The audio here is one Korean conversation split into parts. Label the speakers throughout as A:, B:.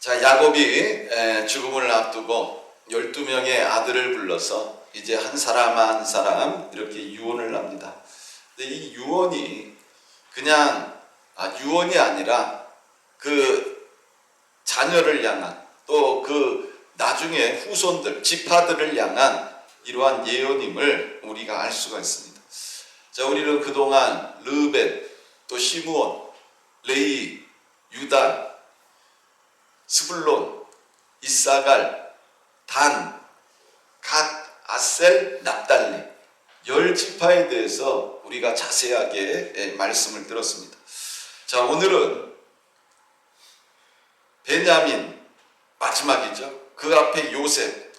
A: 자, 야곱이 죽음을 앞두고 12명의 아들을 불러서 이제 한 사람 한 사람 이렇게 유언을 합니다. 근데 이 유언이 그냥 유언이 아니라 그 자녀를 향한 또 그 나중에 후손들, 지파들을 향한 이러한 예언임을 우리가 알 수가 있습니다. 자, 우리는 그동안 르벤, 또 시므온, 레위, 유다, 스불론, 이사갈, 단, 갓, 아셀, 납달리 10지파에 대해서 우리가 자세하게 말씀을 들었습니다. 자, 오늘은 베냐민 마지막이죠. 그 앞에 요셉,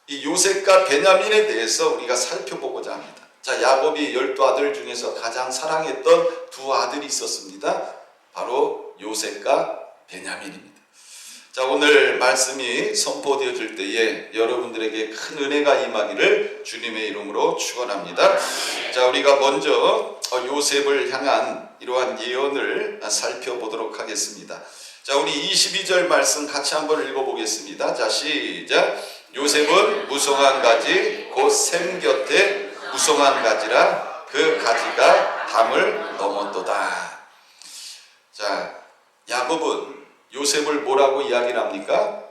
A: 이 요셉과 베냐민에 대해서 우리가 살펴보고자 합니다. 자, 야곱이 12아들 중에서 가장 사랑했던 두 아들이 있었습니다. 바로 요셉과 베냐민입니다. 자, 오늘 말씀이 선포되어질 때에 여러분들에게 큰 은혜가 임하기를 주님의 이름으로 축원합니다. 자, 우리가 먼저 요셉을 향한 이러한 예언을 살펴보도록 하겠습니다. 자, 우리 22절 말씀 같이 한번 읽어보겠습니다. 자, 시작. 요셉은 무성한 가지 곧 샘 곁에 무성한 가지라 그 가지가 담을 넘었도다. 자, 야곱은 요셉을 뭐라고 이야기를 합니까?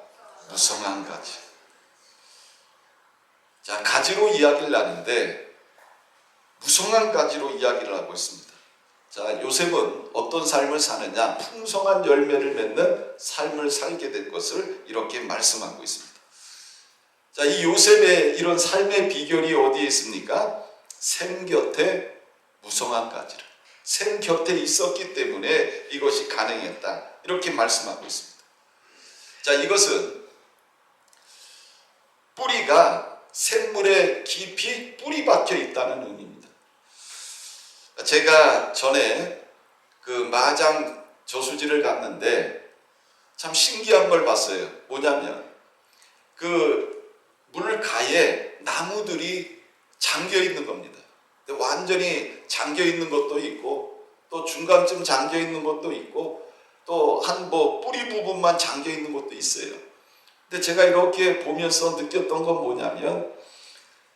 A: 무성한 가지. 자, 가지로 이야기를 하는데 무성한 가지로 이야기를 하고 있습니다. 자, 요셉은 어떤 삶을 사느냐? 풍성한 열매를 맺는 삶을 살게 될 것을 이렇게 말씀하고 있습니다. 자, 이 요셉의 이런 삶의 비결이 어디에 있습니까? 샘 곁에 무성한 가지를. 샘 곁에 있었기 때문에 이것이 가능했다. 이렇게 말씀하고 있습니다. 자, 이것은 뿌리가 샘물에 깊이 뿌리 박혀 있다는 의미입니다. 제가 전에 그 마장 저수지를 갔는데 참 신기한 걸 봤어요. 뭐냐면 그 물가에 나무들이 잠겨 있는 겁니다. 완전히 잠겨 있는 것도 있고 또 중간쯤 잠겨 있는 것도 있고 또 한 뿌리 부분만 잠겨 있는 것도 있어요. 근데 제가 이렇게 보면서 느꼈던 건 뭐냐면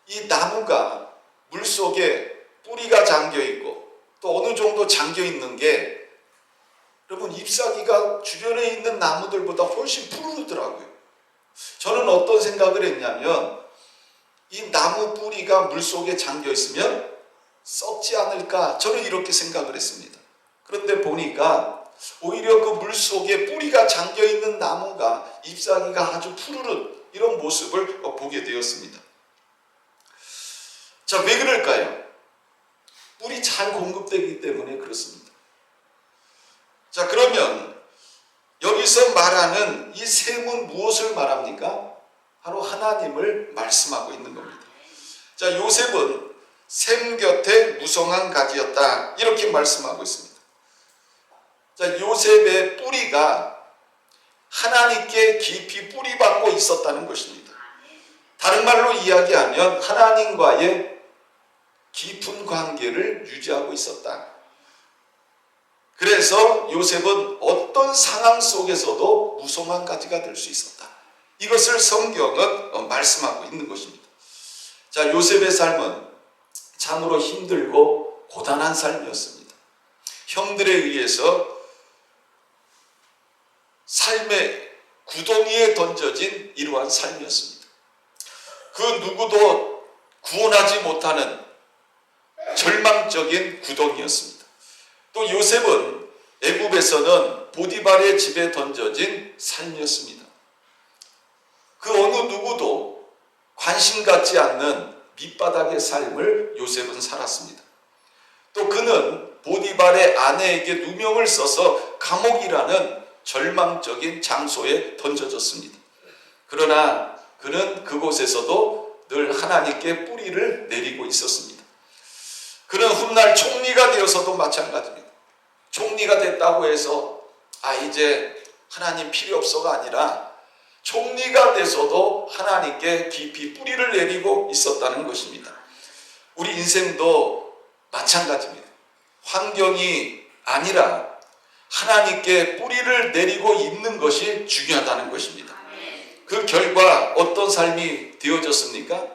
A: 이 나무가 물 속에 뿌리가 잠겨 있고 또 어느 정도 잠겨 있는 게 여러분 잎사귀가 주변에 있는 나무들보다 훨씬 푸르르더라고요. 저는 어떤 생각을 했냐면 이 나무 뿌리가 물 속에 잠겨 있으면 썩지 않을까, 저는 이렇게 생각을 했습니다. 그런데 보니까 오히려 그 물 속에 뿌리가 잠겨 있는 나무가 잎사귀가 아주 푸르른 이런 모습을 보게 되었습니다. 자, 왜 그럴까요? 물이 잘 공급되기 때문에 그렇습니다. 자, 그러면 여기서 말하는 이 샘은 무엇을 말합니까? 바로 하나님을 말씀하고 있는 겁니다. 자, 요셉은 샘 곁에 무성한 가지였다. 이렇게 말씀하고 있습니다. 자, 요셉의 뿌리가 하나님께 깊이 뿌리박고 있었다는 것입니다. 다른 말로 이야기하면 하나님과의 깊은 관계를 유지하고 있었다. 그래서 요셉은 어떤 상황 속에서도 무성한 가지가 될 수 있었다. 이것을 성경은 말씀하고 있는 것입니다. 자, 요셉의 삶은 참으로 힘들고 고단한 삶이었습니다. 형들에 의해서 삶의 구덩이에 던져진 이러한 삶이었습니다. 그 누구도 구원하지 못하는 절망적인 구덩이였습니다. 또 요셉은 애굽에서는 보디발의 집에 던져진 삶이었습니다. 그 어느 누구도 관심 갖지 않는 밑바닥의 삶을 요셉은 살았습니다. 또 그는 보디발의 아내에게 누명을 써서 감옥이라는 절망적인 장소에 던져졌습니다. 그러나 그는 그곳에서도 늘 하나님께 뿌리를 내리고 있었습니다. 그는 훗날 총리가 되어서도 마찬가지입니다. 총리가 됐다고 해서 이제 하나님 필요 없어가 아니라 총리가 돼서도 하나님께 깊이 뿌리를 내리고 있었다는 것입니다. 우리 인생도 마찬가지입니다. 환경이 아니라 하나님께 뿌리를 내리고 있는 것이 중요하다는 것입니다. 그 결과 어떤 삶이 되어졌습니까?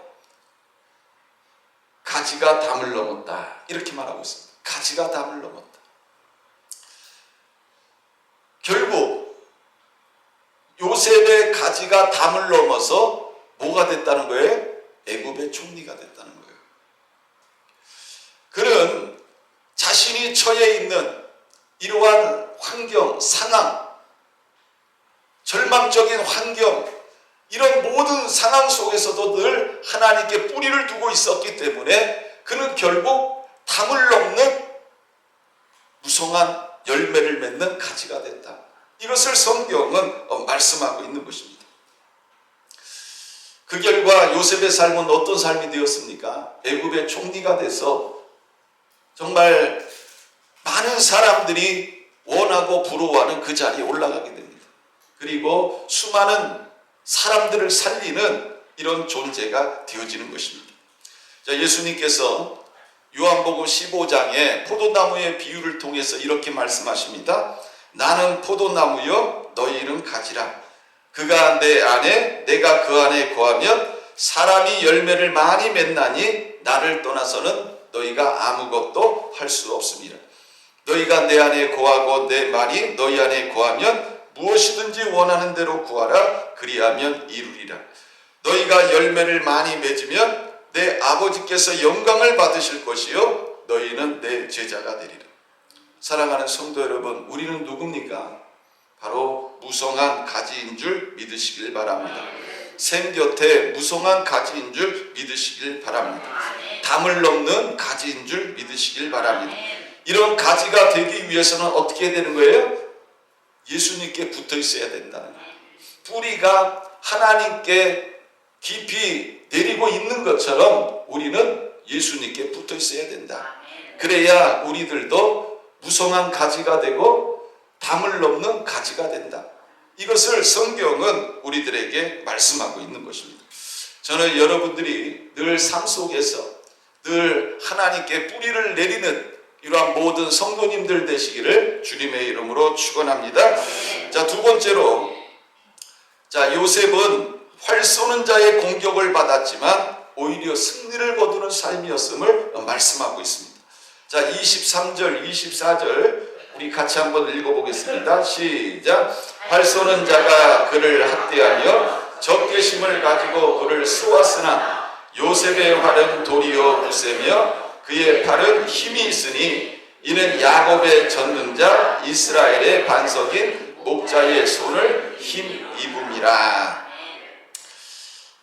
A: 가지가 담을 넘었다. 이렇게 말하고 있습니다. 가지가 담을 넘었다. 결국 요셉의 가지가 담을 넘어서 뭐가 됐다는 거예요? 애굽의 총리가 됐다는 거예요. 그는 자신이 처해 있는 이러한 환경, 상황, 절망적인 환경, 이런 모든 상황 속에서도 늘 하나님께 뿌리를 두고 있었기 때문에 그는 결국 담을 넘는 무성한 열매를 맺는 가지가 됐다. 이것을 성경은 말씀하고 있는 것입니다. 그 결과 요셉의 삶은 어떤 삶이 되었습니까? 애굽의 총리가 돼서 정말 많은 사람들이 원하고 부러워하는 그 자리에 올라가게 됩니다. 그리고 수많은 사람들을 살리는 이런 존재가 되어지는 것입니다. 자, 예수님께서 요한복음 15장에 포도나무의 비유를 통해서 이렇게 말씀하십니다. 나는 포도나무요 너희는 가지라. 그가 내 안에 내가 그 안에 거하면 사람이 열매를 많이 맺나니 나를 떠나서는 너희가 아무것도 할 수 없습니다. 너희가 내 안에 거하고 내 말이 너희 안에 거하면 무엇이든지 원하는 대로 구하라. 그리하면 이루리라. 너희가 열매를 많이 맺으면 내 아버지께서 영광을 받으실 것이요 너희는 내 제자가 되리라. 사랑하는 성도 여러분, 우리는 누굽니까? 바로 무성한 가지인 줄 믿으시길 바랍니다. 샘 곁에 무성한 가지인 줄 믿으시길 바랍니다. 담을 넘는 가지인 줄 믿으시길 바랍니다. 이런 가지가 되기 위해서는 어떻게 되는 거예요? 예수님께 붙어 있어야 된다는 거예요. 뿌리가 하나님께 깊이 내리고 있는 것처럼 우리는 예수님께 붙어 있어야 된다. 그래야 우리들도 무성한 가지가 되고 담을 넘는 가지가 된다. 이것을 성경은 우리들에게 말씀하고 있는 것입니다. 저는 여러분들이 늘 삶 속에서 늘 하나님께 뿌리를 내리는 이러한 모든 성도님들 되시기를 주님의 이름으로 축원합니다. 자, 두 번째로, 자, 요셉은 활 쏘는 자의 공격을 받았지만 오히려 승리를 거두는 삶이었음을 말씀하고 있습니다. 자, 23절, 24절 우리 같이 한번 읽어보겠습니다. 시작. 활 쏘는 자가 그를 학대하며 적개심을 가지고 그를 쏘았으나 요셉의 활은 도리어 굳세며 그의 팔은 힘이 있으니 이는 야곱의 전능자 이스라엘의 반석인 목자의 손을 힘입음이라.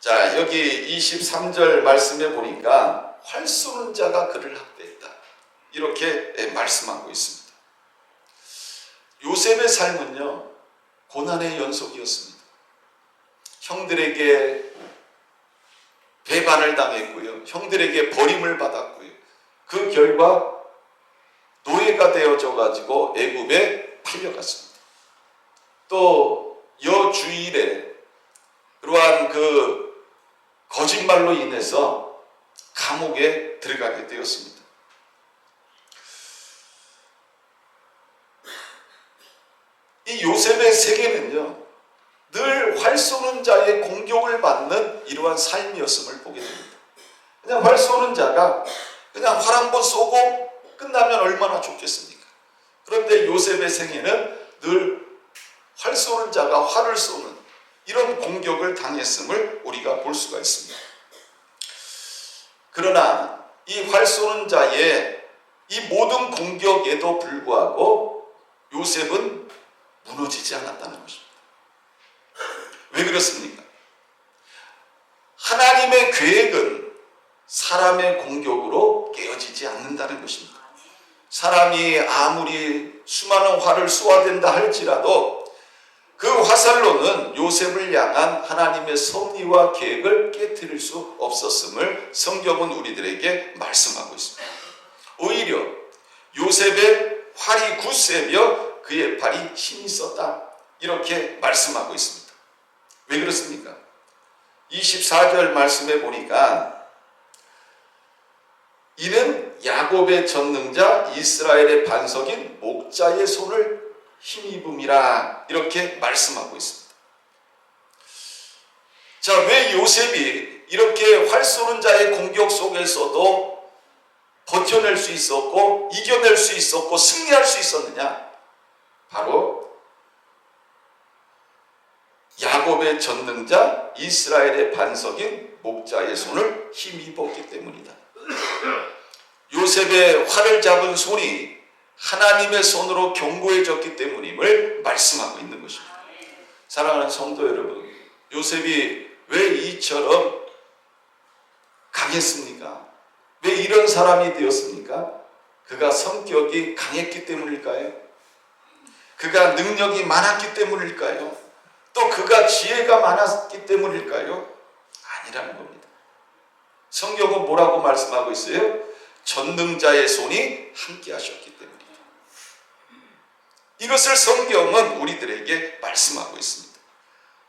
A: 자, 여기 23절 말씀해 보니까 활 쏘는 자가 그를 학대했다. 이렇게 말씀하고 있습니다. 요셉의 삶은요, 고난의 연속이었습니다. 형들에게 배반을 당했고요. 형들에게 버림을 받았고요. 그 결과 노예가 되어져 가지고 애굽에 팔려갔습니다. 또 여주일에 그러한 그 거짓말로 인해서 감옥에 들어가게 되었습니다. 이 요셉의 세계는요, 늘 활 쏘는 자의 공격을 받는 이러한 삶이었음을 보게 됩니다. 그냥 활 쏘는 자가 그냥 활 한번 쏘고 끝나면 얼마나 좋겠습니까? 그런데 요셉의 생애는 늘 활 쏘는 자가 활을 쏘는 이런 공격을 당했음을 우리가 볼 수가 있습니다. 그러나 이 활 쏘는 자의 이 모든 공격에도 불구하고 요셉은 무너지지 않았다는 것입니다. 왜 그렇습니까? 하나님의 계획은 사람의 공격으로 깨어지지 않는다는 것입니다. 사람이 아무리 수많은 활을 쏘아댄다 할지라도 그 화살로는 요셉을 향한 하나님의 섭리와 계획을 깨트릴 수 없었음을 성경은 우리들에게 말씀하고 있습니다. 오히려 요셉의 활이 굳세며 그의 팔이 힘이 있었다. 이렇게 말씀하고 있습니다. 왜 그렇습니까? 24절 말씀해 보니까 이는 야곱의 전능자 이스라엘의 반석인 목자의 손을 힘입음이라 이렇게 말씀하고 있습니다. 자, 왜 요셉이 이렇게 활 쏘는 자의 공격 속에서도 버텨낼 수 있었고 이겨낼 수 있었고 승리할 수 있었느냐? 바로 야곱의 전능자 이스라엘의 반석인 목자의 손을 힘입었기 때문이다. 요셉의 활을 잡은 손이 하나님의 손으로 견고해졌기 때문임을 말씀하고 있는 것입니다. 사랑하는 성도 여러분, 요셉이 왜 이처럼 강했습니까? 왜 이런 사람이 되었습니까? 그가 성격이 강했기 때문일까요? 그가 능력이 많았기 때문일까요? 또 그가 지혜가 많았기 때문일까요? 아니라는 겁니다. 성경은 뭐라고 말씀하고 있어요? 전능자의 손이 함께 하셨기 때문입니다. 이것을 성경은 우리들에게 말씀하고 있습니다.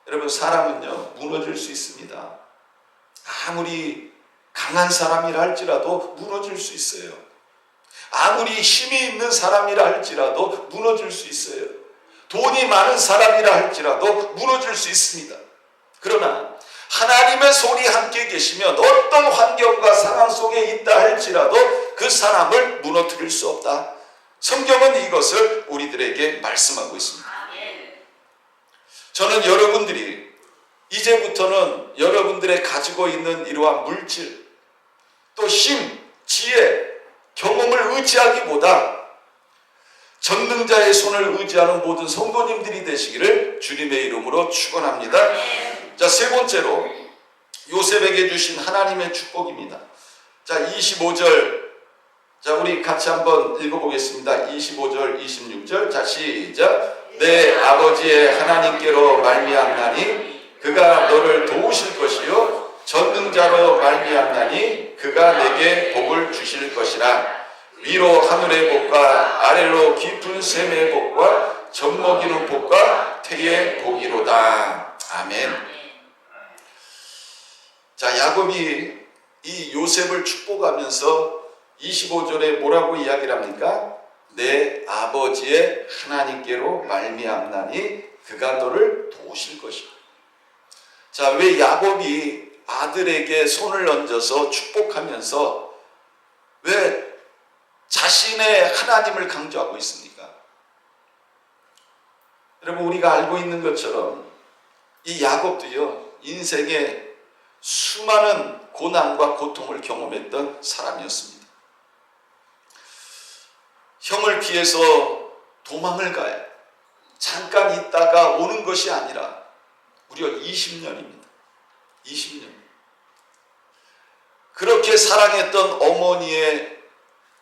A: 여러분, 사람은요 무너질 수 있습니다. 아무리 강한 사람이라 할지라도 무너질 수 있어요. 아무리 힘이 있는 사람이라 할지라도 무너질 수 있어요. 돈이 많은 사람이라 할지라도 무너질 수 있습니다. 그러나 하나님의 손이 함께 계시면 어떤 환경과 상황 속에 있다 할지라도 그 사람을 무너뜨릴 수 없다. 성경은 이것을 우리들에게 말씀하고 있습니다. 저는 여러분들이 이제부터는 여러분들의 가지고 있는 이러한 물질, 또 힘, 지혜, 경험을 의지하기보다 전능자의 손을 의지하는 모든 성도님들이 되시기를 주님의 이름으로 축원합니다. 자, 세 번째로 요셉에게 주신 하나님의 축복입니다. 자, 25절. 자, 우리 같이 한번 읽어보겠습니다. 25절, 26절. 자, 시작. 내 아버지의 하나님께로 말미암나니 그가 너를 도우실 것이요 전능자로 말미암나니 그가 내게 복을 주실 것이라. 위로 하늘의 복과 아래로 깊은 샘의 복과 젖먹이는 복과 태의 복이로다. 아멘. 자, 야곱이 이 요셉을 축복하면서 25절에 뭐라고 이야기를 합니까? 내 아버지의 하나님께로 말미암나니 그가 너를 도우실 것이다. 자, 왜 야곱이 아들에게 손을 얹어서 축복하면서 왜 자신의 하나님을 강조하고 있습니까? 여러분, 우리가 알고 있는 것처럼 이 야곱도요 인생에 수많은 고난과 고통을 경험했던 사람이었습니다. 형을 피해서 도망을 가요. 잠깐 있다가 오는 것이 아니라 무려 20년입니다. 20년. 그렇게 사랑했던 어머니의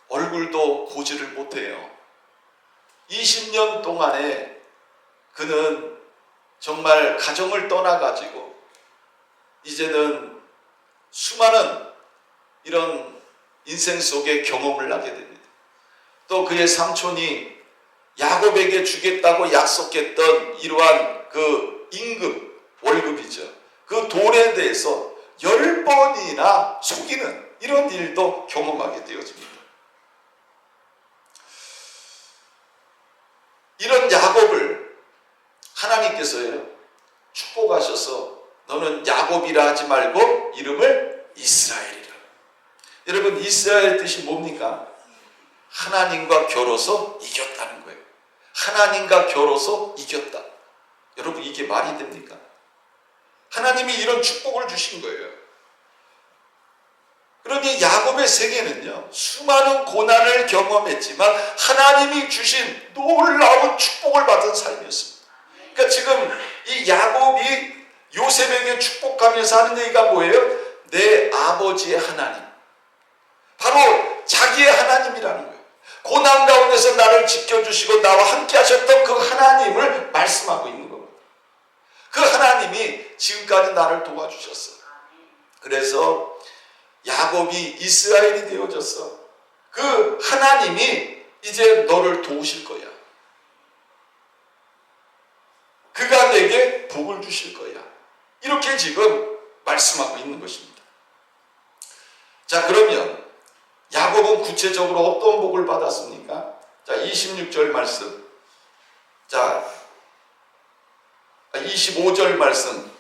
A: 얼굴도 보지를 못해요. 20년 동안에 그는 정말 가정을 떠나가지고 이제는 수많은 이런 인생 속의 경험을 하게 됩니다. 또 그의 삼촌이 야곱에게 주겠다고 약속했던 이러한 그 임금, 월급이죠. 그 돈에 대해서 10번이나 속이는 이런 일도 경험하게 되어집니다. 이런 야곱을 하나님께서요 축복하셔서 너는 야곱이라 하지 말고 이름을 이스라엘이라. 여러분, 이스라엘 뜻이 뭡니까? 하나님과 겨뤄서 이겼다는 거예요. 하나님과 겨뤄서 이겼다. 여러분, 이게 말이 됩니까? 하나님이 이런 축복을 주신 거예요. 그러니 야곱의 생애는요 수많은 고난을 경험했지만 하나님이 주신 놀라운 축복을 받은 삶이었습니다. 그러니까 지금 이 야곱이 요셉에게 축복하면서 하는 얘기가 뭐예요? 내 아버지의 하나님, 바로 자기의 하나님이라는 거예요. 고난 가운데서 나를 지켜주시고 나와 함께 하셨던 그 하나님을 말씀하고 있는 겁니다. 그 하나님이 지금까지 나를 도와주셨어요. 그래서 야곱이 이스라엘이 되어졌어. 그 하나님이 이제 너를 도우실 거야. 그가 내게 복을 주실 거야. 이렇게 지금 말씀하고 있는 것입니다. 자, 그러면 야곱은 구체적으로 어떤 복을 받았습니까? 자, 26절 말씀. 자, 25절 말씀.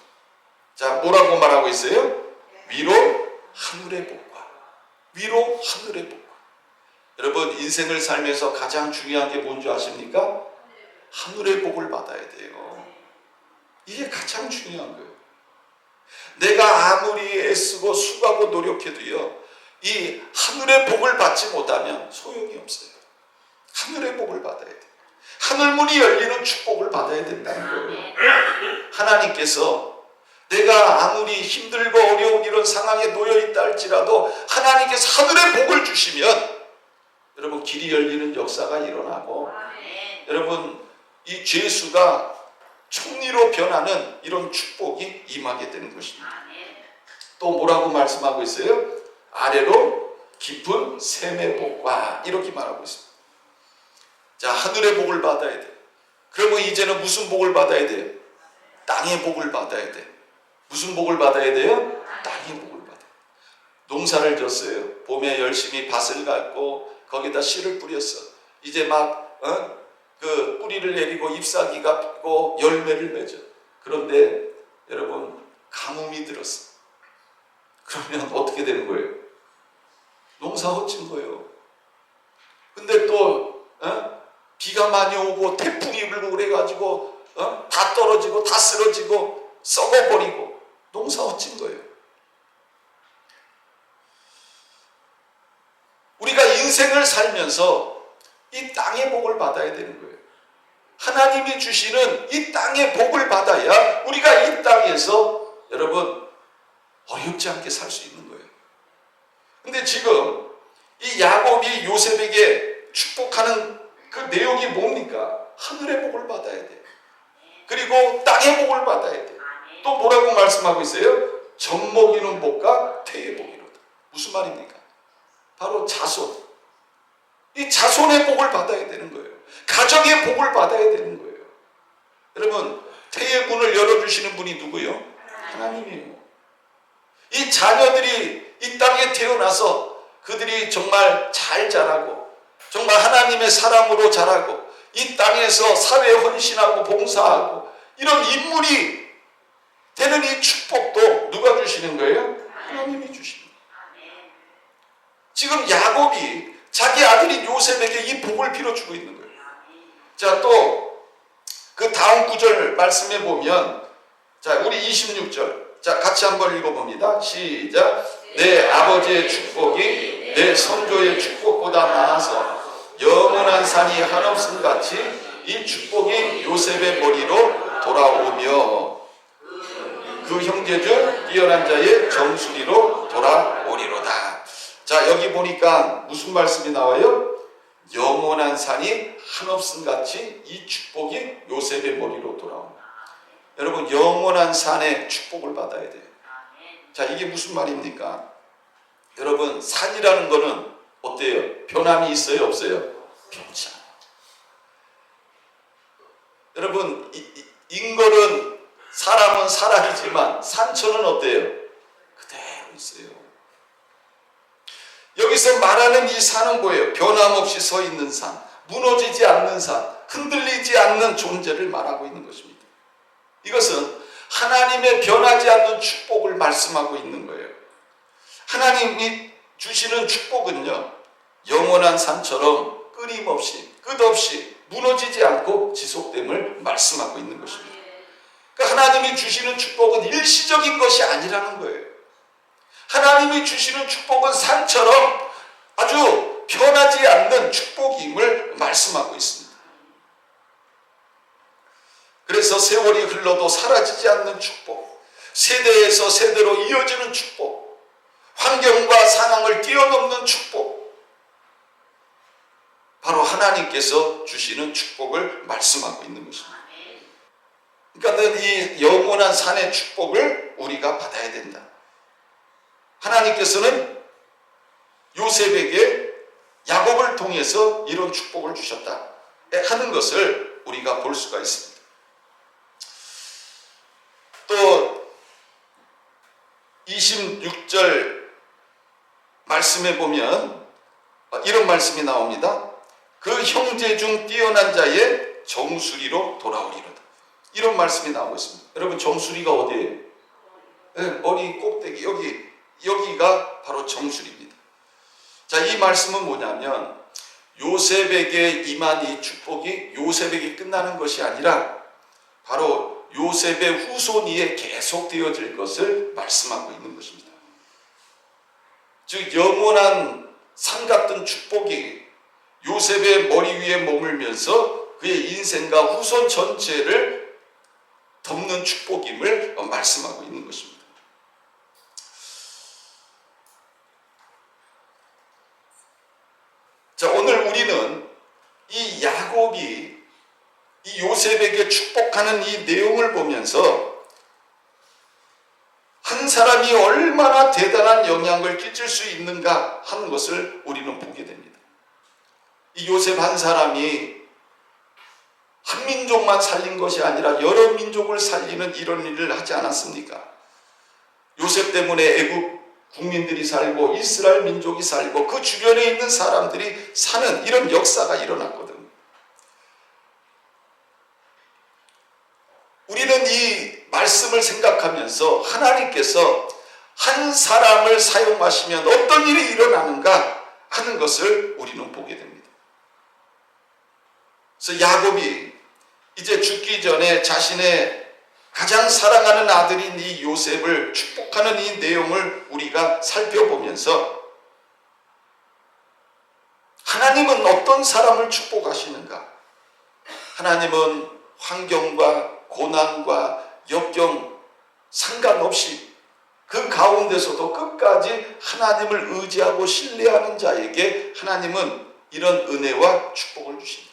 A: 자, 뭐라고 말하고 있어요? 위로 하늘의 복과. 위로 하늘의 복과. 여러분, 인생을 살면서 가장 중요한 게 뭔지 아십니까? 하늘의 복을 받아야 돼요. 이게 가장 중요한 거예요. 내가 아무리 애쓰고 수고하고 노력해도요, 이 하늘의 복을 받지 못하면 소용이 없어요. 하늘의 복을 받아야 돼요. 하늘문이 열리는 축복을 받아야 된다는 거예요. 하나님께서 내가 아무리 힘들고 어려운 이런 상황에 놓여있다 할지라도 하나님께서 하늘의 복을 주시면 여러분, 길이 열리는 역사가 일어나고, 여러분, 이 죄수가 총리로 변하는 이런 축복이 임하게 되는 것입니다. 또 뭐라고 말씀하고 있어요? 아래로 깊은 샘의 복과, 이렇게 말하고 있습니다. 자, 하늘의 복을 받아야 돼. 그러면 이제는 무슨 복을 받아야 돼요? 땅의 복을 받아야 돼. 무슨 복을 받아야 돼요? 땅의 복을 받아야 돼. 농사를 졌어요. 봄에 열심히 밭을 갈고 거기다 씨를 뿌렸어. 이제 막 그 뿌리를 내리고 잎사귀가 피고 열매를 맺어. 그런데 여러분, 가뭄이 들었어. 그러면 어떻게 되는 거예요? 농사 헛진 거예요. 근데 또 비가 많이 오고 태풍이 불고 그래가지고 다 떨어지고 다 쓰러지고 썩어버리고 농사 헛진 거예요. 우리가 인생을 살면서 이 땅의 복을 받아야 되는 거예요. 하나님이 주시는 이 땅의 복을 받아야 우리가 이 땅에서 여러분 어렵지 않게 살 수 있는 거예요. 근데 지금 이 야곱이 요셉에게 축복하는 그 내용이 뭡니까? 하늘의 복을 받아야 돼. 그리고 땅의 복을 받아야 돼. 또 뭐라고 말씀하고 있어요? 젖먹이는 복과 태의 복이로다. 무슨 말입니까? 바로 자손. 이 자손의 복을 받아야 되는 거예요. 가정의 복을 받아야 되는 거예요. 여러분, 태의 문을 열어주시는 분이 누구요? 하나님이에요. 이 자녀들이 이 땅에 태어나서 그들이 정말 잘 자라고 정말 하나님의 사람으로 자라고 이 땅에서 사회에 헌신하고 봉사하고 이런 인물이 되는 이 축복도 누가 주시는 거예요? 하나님이 주시는 거예요. 지금 야곱이 자기 아들인 요셉에게 이 복을 빌어주고 있는 거예요. 자, 또 그 다음 구절 말씀해 보면, 자, 우리 26절, 자, 같이 한번 읽어봅니다. 시작. 내 아버지의 축복이 내 선조의 축복보다 나아서 영원한 산이 한없음 같이 이 축복이 요셉의 머리로 돌아오며 그 형제 중 뛰어난 자의 정수리로 돌아오리로다. 자, 여기 보니까 무슨 말씀이 나와요? 영원한 산이 한없음 같이 이 축복이 요셉의 머리로 돌아옵니다. 여러분, 영원한 산의 축복을 받아야 돼요. 자, 이게 무슨 말입니까? 여러분, 산이라는 거는 어때요? 변함이 있어요? 없어요? 변치 않아요. 여러분, 인걸은 사람은 사람이지만 산천은 어때요? 그대로 있어요. 여기서 말하는 이 산은 뭐예요? 변함없이 서 있는 산, 무너지지 않는 산, 흔들리지 않는 존재를 말하고 있는 것입니다. 이것은 하나님의 변하지 않는 축복을 말씀하고 있는 거예요. 하나님이 주시는 축복은요, 영원한 산처럼 끊임없이 끝없이 무너지지 않고 지속됨을 말씀하고 있는 것입니다. 그러니까 하나님이 주시는 축복은 일시적인 것이 아니라는 거예요. 하나님이 주시는 축복은 산처럼 아주 변하지 않는 축복임을 말씀하고 있습니다. 그래서 세월이 흘러도 사라지지 않는 축복, 세대에서 세대로 이어지는 축복, 환경과 상황을 뛰어넘는 축복, 바로 하나님께서 주시는 축복을 말씀하고 있는 것입니다. 그러니까 이 영원한 산의 축복을 우리가 받아야 된다. 하나님께서는 요셉에게 야곱을 통해서 이런 축복을 주셨다 하는 것을 우리가 볼 수가 있습니다. 또 26절 말씀해 보면 이런 말씀이 나옵니다. 그 형제 중 뛰어난 자의 정수리로 돌아오리로다. 이런 말씀이 나오고 있습니다. 여러분, 정수리가 어디예요? 네, 머리 꼭대기, 여기가 바로 정수리입니다. 자, 이 말씀은 뭐냐면 요셉에게 임한 이 축복이 요셉에게 끝나는 것이 아니라 바로 요셉의 후손위에 계속 되어질 것을 말씀하고 있는 것입니다. 즉 영원한 산 같은 축복이 요셉의 머리 위에 머물면서 그의 인생과 후손 전체를 덮는 축복임을 말씀하고 있는 것입니다. 자, 오늘 우리는 이 야곱이 이 요셉에게 축복하는 이 내용을 보면서 한 사람이 얼마나 대단한 영향을 끼칠 수 있는가 하는 것을 우리는 보게 됩니다. 이 요셉 한 사람이 한 민족만 살린 것이 아니라 여러 민족을 살리는 이런 일을 하지 않았습니까? 요셉 때문에 애국 국민들이 살고 이스라엘 민족이 살고 그 주변에 있는 사람들이 사는 이런 역사가 일어났거든요. 우리는 이 말씀을 생각하면서 하나님께서 한 사람을 사용하시면 어떤 일이 일어나는가 하는 것을 우리는 보게 됩니다. 그래서 야곱이 이제 죽기 전에 자신의 가장 사랑하는 아들인 이 요셉을 축복하는 이 내용을 우리가 살펴보면서 하나님은 어떤 사람을 축복하시는가? 하나님은 환경과 고난과 역경 상관없이 그 가운데서도 끝까지 하나님을 의지하고 신뢰하는 자에게 하나님은 이런 은혜와 축복을 주십니다.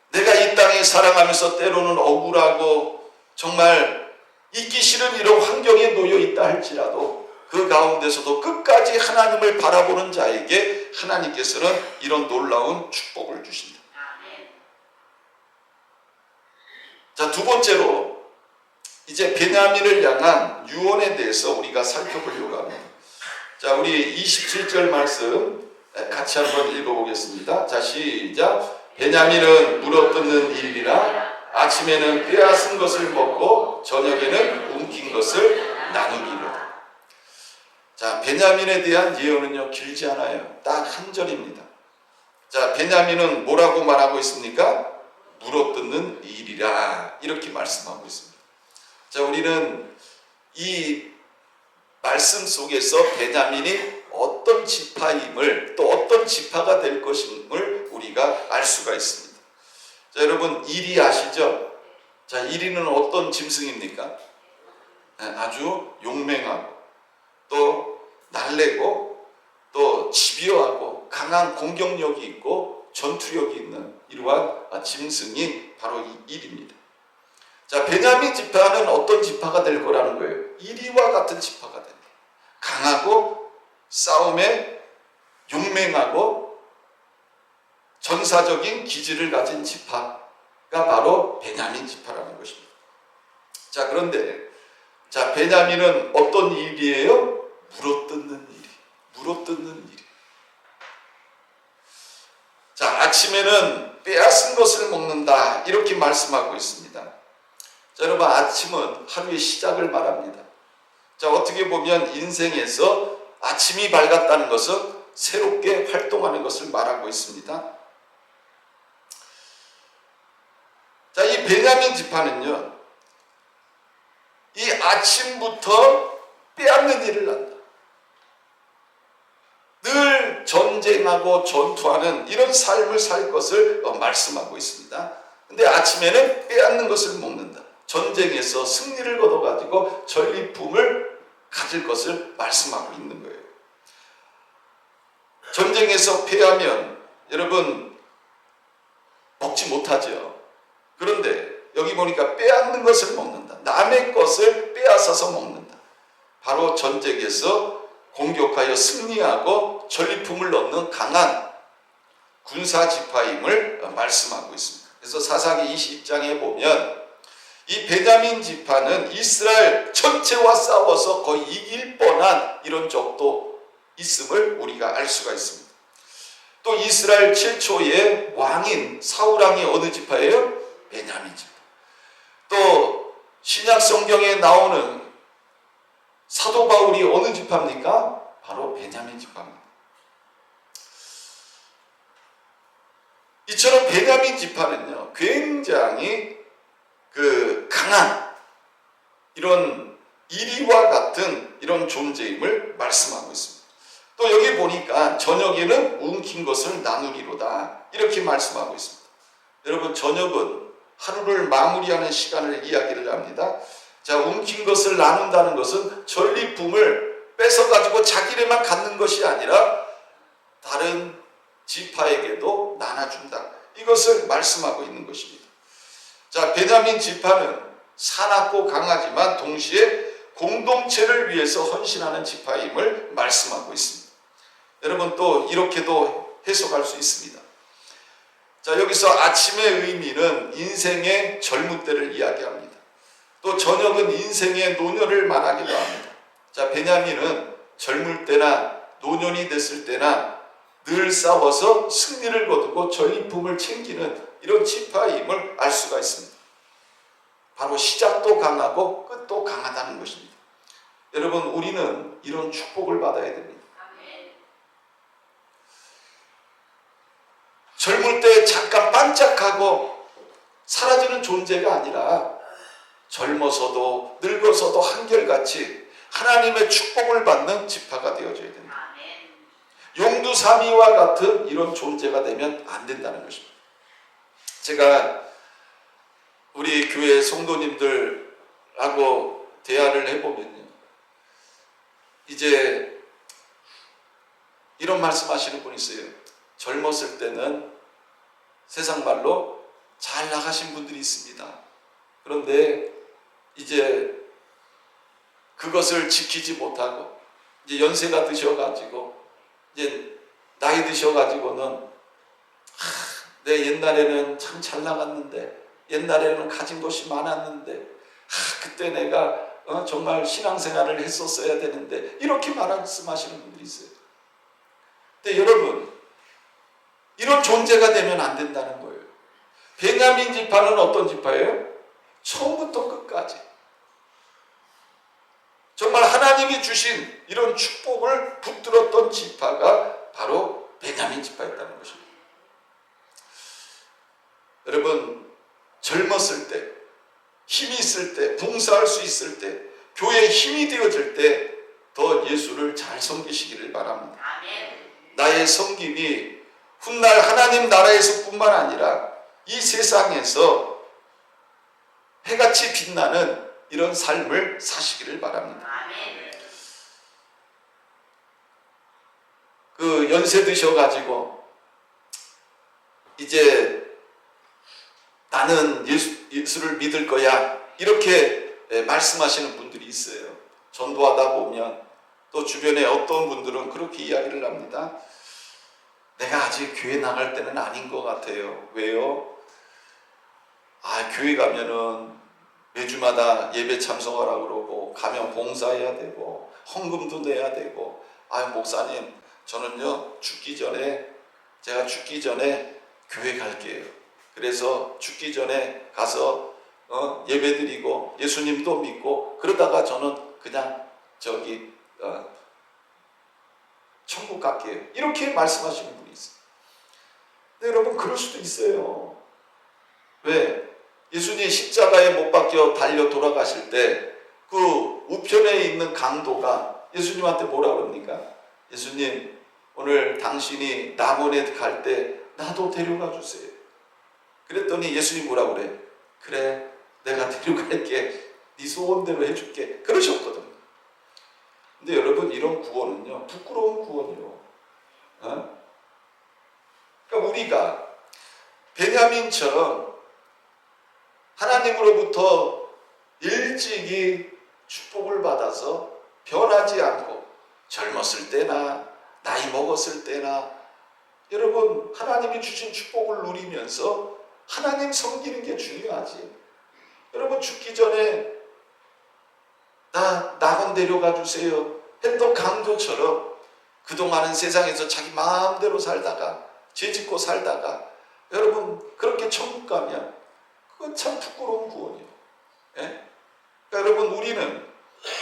A: 내가 이 땅에 살아가면서 때로는 억울하고 정말 있기 싫은 이런 환경에 놓여 있다 할지라도 그 가운데서도 끝까지 하나님을 바라보는 자에게 하나님께서는 이런 놀라운 축복을 주신다. 자, 두 번째로 이제 베냐민을 향한 유언에 대해서 우리가 살펴보려고 합니다. 자, 우리 27절 말씀 같이 한번 읽어보겠습니다. 자, 시작. 베냐민은 물어뜯는 일이라 아침에는 빼앗은 것을 먹고 저녁에는 움킨 것을 나누기로다. 자, 베냐민에 대한 예언은요 길지 않아요. 딱 한 절입니다. 자, 베냐민은 뭐라고 말하고 있습니까? 물어뜯는 일이라 이렇게 말씀하고 있습니다. 자, 우리는 이 말씀 속에서 베냐민이 어떤 지파임을 또 어떤 지파가 될 것임을 우리가 알 수가 있습니다. 자, 여러분 이리 아시죠? 자, 이리는 어떤 짐승입니까? 아주 용맹하고 또 날래고 또 집요하고 강한 공격력이 있고 전투력이 있는 이러한 짐승이 바로 이 일입니다. 자, 베냐민 지파는 어떤 지파가 될 거라는 거예요? 이리와 같은 지파가 됩니다. 강하고 싸움에 용맹하고 전사적인 기질을 가진 지파가 바로 베냐민 지파라는 것입니다. 자, 그런데 자, 베냐민은 어떤 일이에요? 물어뜯는 일이. 물어뜯는 일이. 자, 아침에는 빼앗은 것을 먹는다 이렇게 말씀하고 있습니다. 자, 여러분 아침은 하루의 시작을 말합니다. 자, 어떻게 보면 인생에서 아침이 밝았다는 것은 새롭게 활동하는 것을 말하고 있습니다. 자, 이 베냐민 지파는요, 이 아침부터 빼앗는 일을 한다. 늘 전쟁하고 전투하는 이런 삶을 살 것을 말씀하고 있습니다. 근데 아침에는 빼앗는 것을 먹는다. 전쟁에서 승리를 거둬가지고 전리품을 가질 것을 말씀하고 있는 거예요. 전쟁에서 패하면 여러분 먹지 못하죠. 그런데 여기 보니까 빼앗는 것을 먹는다. 남의 것을 빼앗아서 먹는다. 바로 전쟁에서 공격하여 승리하고 전리품을 얻는 강한 군사 지파임을 말씀하고 있습니다. 그래서 사사기 20장에 보면 이 베냐민 지파는 이스라엘 전체와 싸워서 거의 이길 뻔한 이런 적도 있음을 우리가 알 수가 있습니다. 또 이스라엘 최초의 왕인 사울왕이 어느 지파예요? 베냐민 지파. 또 신약 성경에 나오는 사도 바울이 어느 지파입니까? 바로 베냐민 지파입니다. 이처럼 베냐민 지파는요, 굉장히 강한 이런 이리와 같은 이런 존재임을 말씀하고 있습니다. 또 여기 보니까 저녁에는 움킨 것을 나누리로다 이렇게 말씀하고 있습니다. 여러분, 저녁은 하루를 마무리하는 시간을 이야기를 합니다. 자, 움킨 것을 나눈다는 것은 전리품을 뺏어가지고 자기네만 갖는 것이 아니라 다른 지파에게도 나눠준다. 이것을 말씀하고 있는 것입니다. 자, 베냐민 지파는 사납고 강하지만 동시에 공동체를 위해서 헌신하는 지파임을 말씀하고 있습니다. 여러분, 또 이렇게도 해석할 수 있습니다. 자, 여기서 아침의 의미는 인생의 젊을 때를 이야기합니다. 또 저녁은 인생의 노년을 말하기도 합니다. 자, 베냐민은 젊을 때나 노년이 됐을 때나 늘 싸워서 승리를 거두고 전리품을 챙기는 이런 지파임을 알 수가 있습니다. 바로 시작도 강하고 끝도 강하다는 것입니다. 여러분, 우리는 이런 축복을 받아야 됩니다. 젊을 때 잠깐 반짝하고 사라지는 존재가 아니라 젊어서도 늙어서도 한결같이 하나님의 축복을 받는 지파가 되어줘야 됩니다. 용두사미와 같은 이런 존재가 되면 안 된다는 것입니다. 제가 우리 교회 성도님들하고 대화를 해보면요, 이제 이런 말씀하시는 분이 있어요. 젊었을 때는 세상 말로 잘 나가신 분들이 있습니다. 그런데 이제 그것을 지키지 못하고 이제 연세가 드셔가지고 이제 나이 드셔가지고는 내 옛날에는 참 잘 나갔는데, 옛날에는 가진 것이 많았는데, 그때 내가 정말 신앙생활을 했었어야 되는데, 이렇게 말씀하시는 분들이 있어요. 근데 여러분, 이런 존재가 되면 안 된다는 거예요. 베냐민 지파는 어떤 지파예요? 처음부터 끝까지 정말 하나님이 주신 이런 축복을 붙들었던 지파가 바로 베냐민 지파였다는 것입니다. 여러분, 젊었을 때, 힘이 있을 때, 봉사할 수 있을 때, 교회에 힘이 되어질 때 더 예수를 잘 섬기시기를 바랍니다. 나의 섬김이 훗날 하나님 나라에서 뿐만 아니라 이 세상에서 해같이 빛나는 이런 삶을 사시기를 바랍니다. 그 연세 드셔가지고 이제 나는 예수를 믿을 거야 이렇게 말씀하시는 분들이 있어요. 전도하다 보면 또 주변에 어떤 분들은 그렇게 이야기를 합니다. 내가 아직 교회 나갈 때는 아닌 것 같아요. 왜요? 교회 가면은 매주마다 예배 참석하라고 그러고 가면 봉사해야 되고 헌금도 내야 되고, 목사님 저는요 제가 죽기 전에 교회 갈게요. 그래서 죽기 전에 가서 예배 드리고 예수님도 믿고 그러다가 저는 그냥 천국 갈게요. 이렇게 말씀하시는 분이 있어요. 근데 여러분, 그럴 수도 있어요. 왜? 예수님 십자가에 못 박혀 달려 돌아가실 때 그 우편에 있는 강도가 예수님한테 뭐라 그럽니까? 예수님, 오늘 당신이 낙원에 갈 때 나도 데려가 주세요. 그랬더니 예수님 뭐라 그래? 그래, 내가 데려갈게. 네 소원대로 해줄게. 그러셨거든요. 근데 여러분, 이런 구원은요, 부끄러운 구원이요. 그러니까 우리가 베냐민처럼 하나님으로부터 일찍이 축복을 받아서 변하지 않고 젊었을 때나 나이 먹었을 때나 여러분, 하나님이 주신 축복을 누리면서 하나님 섬기는 게 중요하지. 여러분, 죽기 전에 나 낙원 데려가 주세요 했던 강도처럼 그동안은 세상에서 자기 마음대로 살다가 죄 짓고 살다가 여러분 그렇게 천국 가면 그건 참 부끄러운 구원이에요. 예? 그러니까 여러분 우리는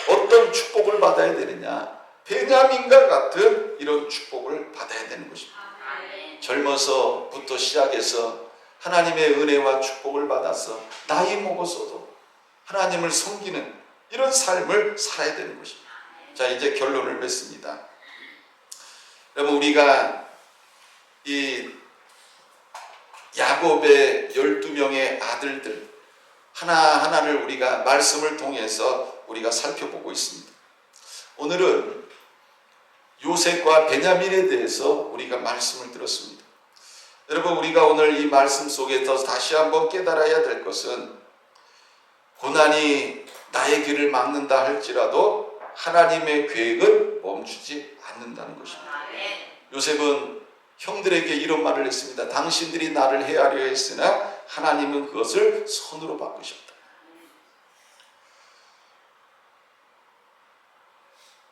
A: 어떤 축복을 받아야 되느냐? 베냐민과 같은 이런 축복을 받아야 되는 것입니다. 젊어서부터 시작해서 하나님의 은혜와 축복을 받아서 나이 먹어서도 하나님을 섬기는 이런 삶을 살아야 되는 것입니다. 자, 이제 결론을 맺습니다. 여러분 우리가 이 야곱의 12명의 아들들 하나하나를 우리가 말씀을 통해서 우리가 살펴보고 있습니다. 오늘은 요셉과 베냐민에 대해서 우리가 말씀을 들었습니다. 여러분 우리가 오늘 이 말씀 속에서 다시 한번 깨달아야 될 것은 고난이 나의 길을 막는다 할지라도 하나님의 계획은 멈추지 않는다는 것입니다. 요셉은 형들에게 이런 말을 했습니다. 당신들이 나를 해하려 했으나 하나님은 그것을 선으로 바꾸셨다.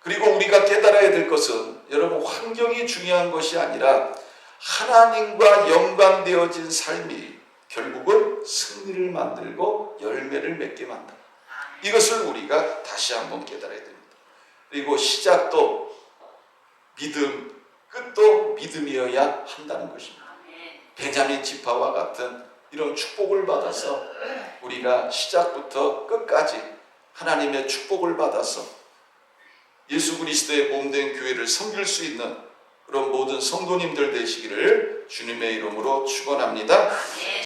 A: 그리고 우리가 깨달아야 될 것은 여러분 환경이 중요한 것이 아니라 하나님과 연관되어진 삶이 결국은 승리를 만들고 열매를 맺게 만든다. 이것을 우리가 다시 한번 깨달아야 됩니다. 그리고 시작도 믿음, 끝도 믿음이어야 한다는 것입니다. 베냐민 지파와 같은 이런 축복을 받아서 우리가 시작부터 끝까지 하나님의 축복을 받아서 예수 그리스도의 몸된 교회를 섬길 수 있는 그런 모든 성도님들 되시기를 주님의 이름으로 축원합니다.